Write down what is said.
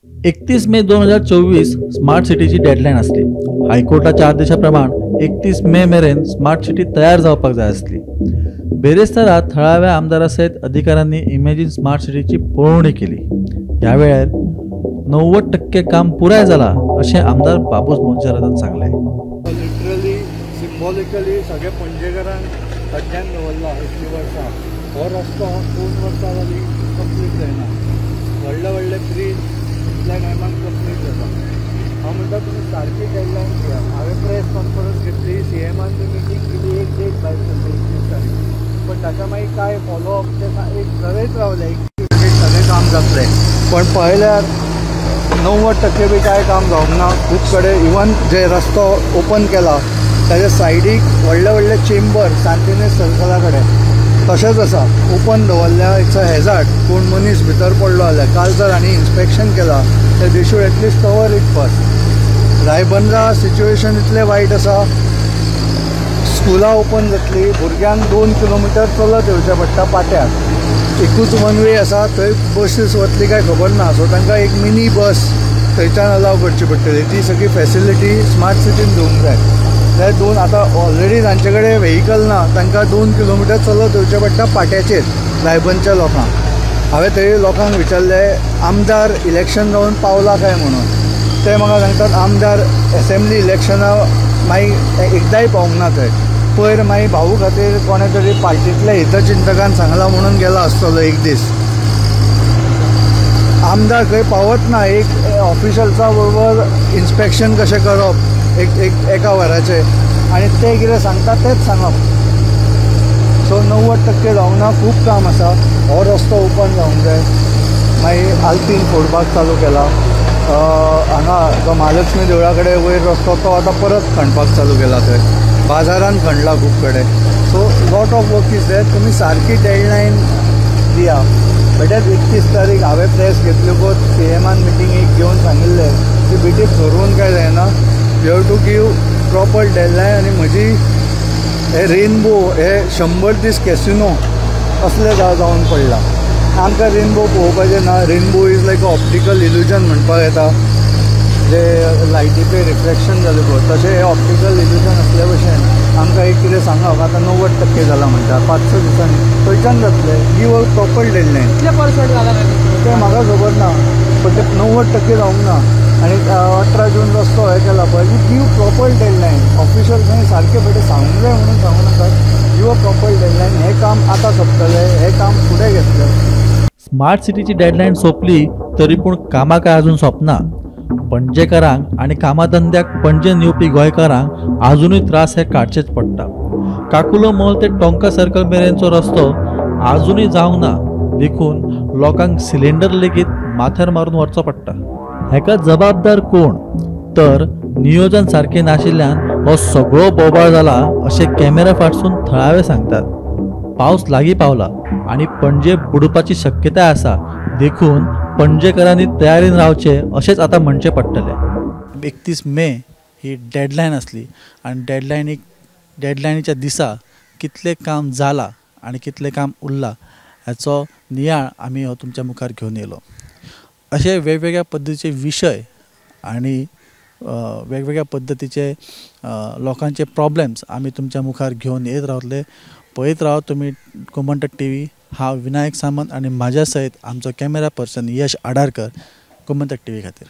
31 मे 2024 smart सिटीची deadline असली. हायकोर्टाच्या आदेशाप्रमाणे 31 मे मेरेन स्मार्ट सिटी तयार जावपाक जाय असली. बेरेस्तारा थळाव्या आमदारासयत अधिकाऱ्यांनी इमेजिन स्मार्ट सिटीची पळोवणी केली. ह्या वेळार 90% काम पुराय जाला अशें आमदार बाबूस मोंचेरान सांगले. लिटरली सिंबॉलिकली सगळे पणजेकरांक सगळ्यान दवरला इतली वर्सां. हो रस्तो 2 वर्सां जाली कंप्लीट जायना. व्हडले ब्रीज इतल्या टायमान कंप्लीट जाता. हांव म्हणटा तुमी सारकी डेडलायन दिया. हांवें प्रेस कॉन्फरन्स घेतली, CMान बी मिटींग केली, एक डेट भायर सरली 21 तारीख. पण ताका मागीर काय फॉलोअप ते एक गरज रावले 21 सगळें काम जातलें. पण पळयल्यार 90% बी काय काम जावंक ना. खूब कडेन इवन जे रस्तो ओपन केला ताच्या सायडीक व्हडले चेंबर शांतीनेस सर्कला कडेन तशेंच आसा, ओपन दवरल्या. It's a hazard. कोण मनीस भितर पडलो जाल्यार काल जर आनी इन्स्पेक्शन केला तर they should at least cover it first. रायबंद्रा सिच्युएशन इतलें वायट आसा. स्कुलां ओपन जातली, भुरग्यांक 2 किलोमिटर चलत येवचें पडटा पाट्यार. एकूच वन वे आसा, थंय बसीस वतली काय खबर ना. सो तांकां एक मिनी बस थंयच्यान अलाव करची पडटली. ती सगळी फॅसिलिटी स्मार्ट सिटीन दिवंक जाय. ते 2 आतां ऑलरेडी तांचे कडेन व्हेहिकल ना, तांकां 2 किलोमिटर चलत येवचें पडटा पाट्याचेर रायबंदच्या लोकांक. हांवें थंय लोकांक विचारलें आमदार इलेक्शन जावन पावला काय म्हणून. ते म्हाका सांगतात आमदार असेंब्ली इलेक्शना मागीर एकदांय पावूंक ना थंय. पयर मागीर भाऊ खातीर कोणे तरी पार्टींतल्या हितचिंतकान सांगला म्हणून गेला आसतलो एक दीस. आमदार खंय पावत ना. एक ऑफिशल्सा बरोबर इन्स्पेक्शन कशें करप एका वराचें आनी ते कितें सांगता तेंच सांगप. सो 90% जावंक ना. खूब काम आसा. हो रस्तो ओपन जावंक जाय. मागीर आल्तीन फोडपाक चालू केला. हांगा जो महालक्ष्मी देवळा कडेन वयर रस्तो तो आतां परत खणपाक चालू केला. थंय बाजारान खणला खूब कडेन. So lot of work is there. तुमी सारकी डेडलायन दिया. बेटर 31 तारीख हांवें प्रेस घेतली CMान मिटींग एक घेवन सांगिल्लें की बिटीक ठरवून काय जायना. You have to give proper deadline. आनी म्हजी हे रेनबो हे 100 दीस कॅसिनो असले जावन पडला. आमकां रेनबो पळोवपाचें ना. Rainbow is like optical illusion म्हणपाक येता. जे लायटीचे रिफ्लेक्शन जालें पळय तशें हे ऑप्टिकल इल्युजन असले भशेन आमकां एक कितें सांगप आतां 90% जाला म्हणटा. 5-6 दिसांनी थंयच्यान जातलें. Give a proper deadline. कितले % जाला तें म्हाका खबर ना. पण ते 90% जावंक ना. आनी 18 जून रस्तो हे केला पळय. You give proper deadline. ऑफिशल्सांनी सारके बेटे सांगूंक जाय म्हणून सांगू नाकात. Give a proper deadline. हें काम आतां सोंपतलें. हें काम फुडें घेतलें. स्मार्ट सिटीची डेडलाईन सोंपली तरी पूण कामां काय अजून सोंपना. पणजेकारांक आणि कामाधंद्याक पणजेन येवपी गोंयकारांक अजूनय त्रास हे काडचेच पडटा. काकुलो मॉल ते टोंका सर्कल मेरेनचो रस्तो अजूनय जावंक ना. देखून लोकांक सिलिंडर लेगीत माथ्यार मारून वचचो पडटा. हेका जबाबदार कोण? तर नियोजन सारकें नाशिल्ल्यान हो सगळो बोबाळ जाला अशें कॅमेरा फाटसून थळावे सांगतात. पावस लागीं पावला आणि पणजे बुडपाची शक्यताय आसा. देखून पणजेकरांनी तयारीन रावचे अशेंच आतां म्हणचें पडटलें. 31 मे ही डेडलायन आसली आनी डेडलायनीच्या दिसा कितलें काम जालां आनी कितलें काम उरलां हाचो नियाळ आमी हो तुमच्या मुखार घेवन येयलो. अशे वेगवेगळ्या पद्दतीचे विशय आनी वेगवेगळ्या पद्दतीचे लोकांचे प्रॉब्लेम्स आमी तुमच्या मुखार घेवन येत रावतले. पळयत राव तुमी गोमंतक TV. हांव विनायक सामंत आनी म्हाज्या सयत आमचो कॅमेरा पर्सन यश आडारकर गोमंतक TV खातीर.